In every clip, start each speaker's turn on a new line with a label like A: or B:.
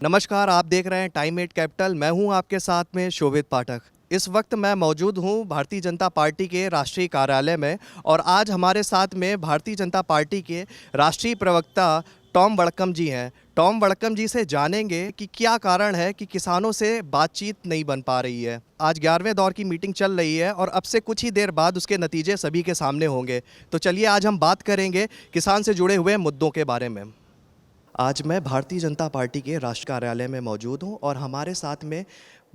A: नमस्कार, आप देख रहे हैं टाइम 8 कैपिटल। मैं हूं आपके साथ में शोभित पाठक। इस वक्त मैं मौजूद हूं भारतीय जनता पार्टी के राष्ट्रीय कार्यालय में और आज हमारे साथ में भारतीय जनता पार्टी के राष्ट्रीय प्रवक्ता टॉम वडक्कम जी हैं। टॉम वडक्कम जी से जानेंगे कि क्या कारण है कि किसानों से बातचीत नहीं बन पा रही है। आज 11वें दौर की मीटिंग चल रही है और अब से कुछ ही देर बाद उसके नतीजे सभी के सामने होंगे। तो चलिए आज हम बात करेंगे किसान से जुड़े हुए मुद्दों के बारे में। आज मैं भारतीय जनता पार्टी के राष्ट्रीय कार्यालय में मौजूद हूं और हमारे साथ में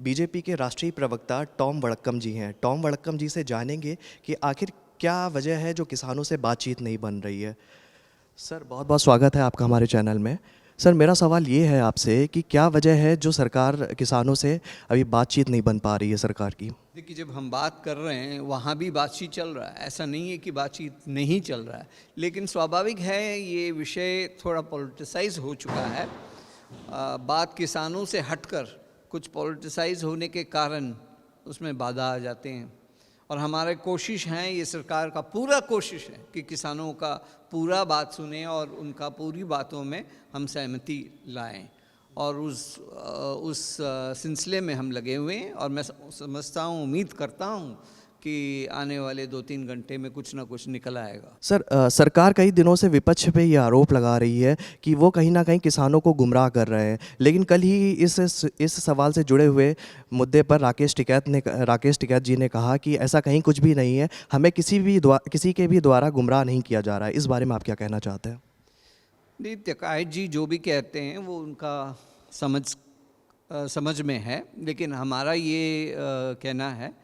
A: बीजेपी के राष्ट्रीय प्रवक्ता टॉम वडक्कम जी हैं। टॉम वडक्कम जी से जानेंगे कि आखिर क्या वजह है जो किसानों से बातचीत नहीं बन रही है। सर, बहुत बहुत स्वागत है आपका हमारे चैनल में। सर, मेरा सवाल ये है आपसे कि क्या वजह है जो सरकार किसानों से अभी बातचीत नहीं बन पा रही है सरकार की।
B: देखिए, जब हम बात कर रहे हैं वहाँ भी बातचीत चल रहा है, ऐसा नहीं है कि बातचीत नहीं चल रहा है, लेकिन स्वाभाविक है ये विषय थोड़ा पॉलिटिसाइज हो चुका है। बात किसानों से हटकर कुछ पॉलिटिसाइज होने के कारण उसमें बाधा आ जाते हैं और हमारे कोशिश हैं, ये सरकार का पूरा कोशिश है कि किसानों का पूरा बात सुने और उनका पूरी बातों में हम सहमति लाएं और उस सिलसिले में हम लगे हुए हैं और मैं समझता हूँ, उम्मीद करता हूँ कि आने वाले 2-3 घंटे में कुछ ना कुछ निकल आएगा।
A: सर, सरकार कई दिनों से विपक्ष पे ये आरोप लगा रही है कि वो कहीं ना कहीं किसानों को गुमराह कर रहे हैं, लेकिन कल ही इस सवाल से जुड़े हुए मुद्दे पर राकेश टिकैत जी ने कहा कि ऐसा कहीं कुछ भी नहीं है, हमें किसी के भी द्वारा गुमराह नहीं किया जा रहा है। इस बारे में आप क्या कहना चाहते हैं?
B: नहीं, टिकैत जी जो भी कहते हैं वो उनका समझ में है, लेकिन हमारा ये कहना है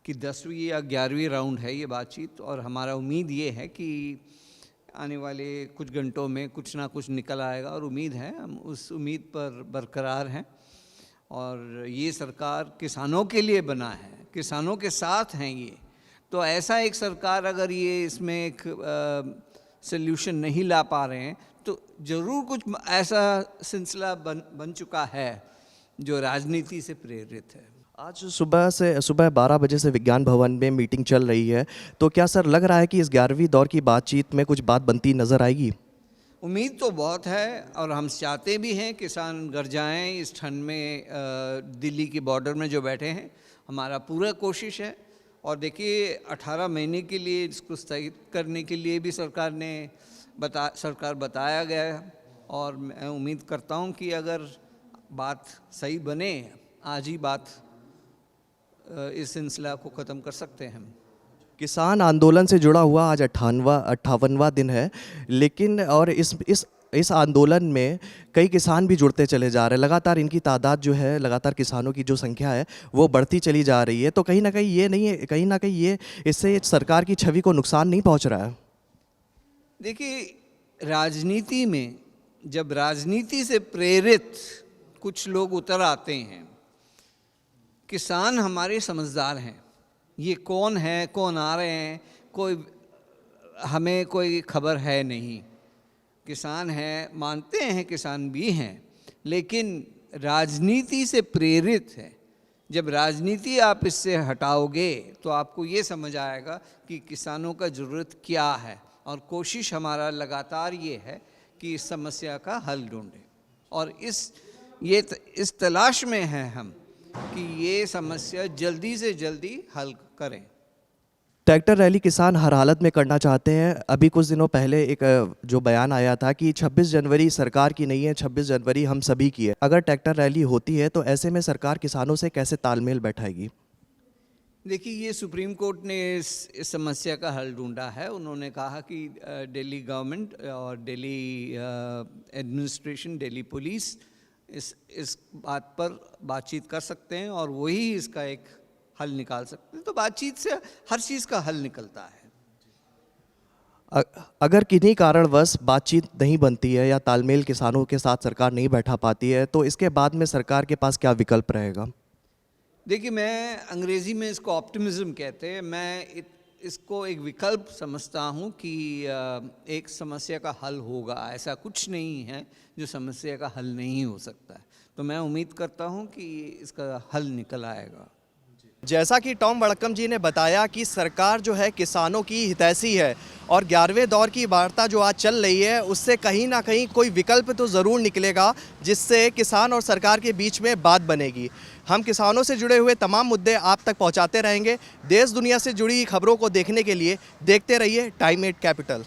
B: कि 10वीं या 11वीं राउंड है ये बातचीत और हमारा उम्मीद ये है कि आने वाले कुछ घंटों में कुछ ना कुछ निकल आएगा और उम्मीद है, हम उस उम्मीद पर बरकरार हैं और ये सरकार किसानों के लिए बना है, किसानों के साथ हैं ये। तो ऐसा एक सरकार अगर ये इसमें एक सल्यूशन नहीं ला पा रहे हैं तो ज़रूर कुछ ऐसा सिलसिला बन चुका है जो राजनीति से प्रेरित है।
A: आज सुबह 12 बजे से विज्ञान भवन में मीटिंग चल रही है, तो क्या सर लग रहा है कि इस 11वीं दौर की बातचीत में कुछ बात बनती नज़र आएगी?
B: उम्मीद तो बहुत है और हम चाहते भी हैं किसान घर जाएँ इस ठंड में। दिल्ली के बॉर्डर में जो बैठे हैं, हमारा पूरा कोशिश है और देखिए 18 महीने के लिए इसको स्थगित करने के लिए भी सरकार बताया गया है और मैं उम्मीद करता हूं कि अगर बात सही बने, आज ही बात इस सिलसिला को ख़त्म कर सकते हैं हम।
A: किसान आंदोलन से जुड़ा हुआ आज 58वां दिन है, लेकिन और इस आंदोलन में कई किसान भी जुड़ते चले जा रहे हैं। लगातार इनकी तादाद जो है, लगातार किसानों की जो संख्या है वो बढ़ती चली जा रही है। तो कहीं ना कहीं ये इससे सरकार की छवि को नुकसान नहीं पहुंच रहा है?
B: देखिए, राजनीति में जब राजनीति से प्रेरित कुछ लोग उतर आते हैं, किसान हमारे समझदार हैं, ये कौन है, कौन आ रहे हैं, हमें कोई खबर है नहीं। किसान हैं, मानते हैं किसान भी हैं, लेकिन राजनीति से प्रेरित है। जब राजनीति आप इससे हटाओगे तो आपको ये समझ आएगा कि किसानों का ज़रूरत क्या है और कोशिश हमारा लगातार ये है कि इस समस्या का हल ढूंढें और इस तलाश में हैं हम कि ये समस्या जल्दी से जल्दी हल करें।
A: ट्रैक्टर रैली किसान हर हालत में करना चाहते हैं। अभी कुछ दिनों पहले एक जो बयान आया था कि 26 जनवरी सरकार की नहीं है, 26 जनवरी हम सभी की है। अगर ट्रैक्टर रैली होती है तो ऐसे में सरकार किसानों से कैसे तालमेल बैठाएगी?
B: देखिए, ये सुप्रीम कोर्ट ने इस समस्या का हल ढूंढा है। उन्होंने कहा कि दिल्ली गवर्नमेंट और दिल्ली एडमिनिस्ट्रेशन, दिल्ली पुलिस इस बात पर बातचीत कर सकते हैं और वही इसका एक हल निकाल सकते हैं। तो बातचीत से हर चीज़ का हल निकलता है।
A: अगर किन्हीं कारणवश बातचीत नहीं बनती है या तालमेल किसानों के साथ सरकार नहीं बैठा पाती है तो इसके बाद में सरकार के पास क्या विकल्प रहेगा?
B: देखिए, मैं अंग्रेज़ी में इसको ऑप्टिमिज्म कहते हैं। मैं इसको एक विकल्प समझता हूँ कि एक समस्या का हल होगा। ऐसा कुछ नहीं है जो समस्या का हल नहीं हो सकता है। तो मैं उम्मीद करता हूँ कि इसका हल निकल आएगा।
A: जैसा कि टॉम वड़क्कम जी ने बताया कि सरकार जो है किसानों की हितैषी है और 11वें दौर की वार्ता जो आज चल रही है उससे कहीं ना कहीं कोई विकल्प तो ज़रूर निकलेगा जिससे किसान और सरकार के बीच में बात बनेगी। हम किसानों से जुड़े हुए तमाम मुद्दे आप तक पहुंचाते रहेंगे। देश दुनिया से जुड़ी खबरों को देखने के लिए देखते रहिए टाइम 8 कैपिटल।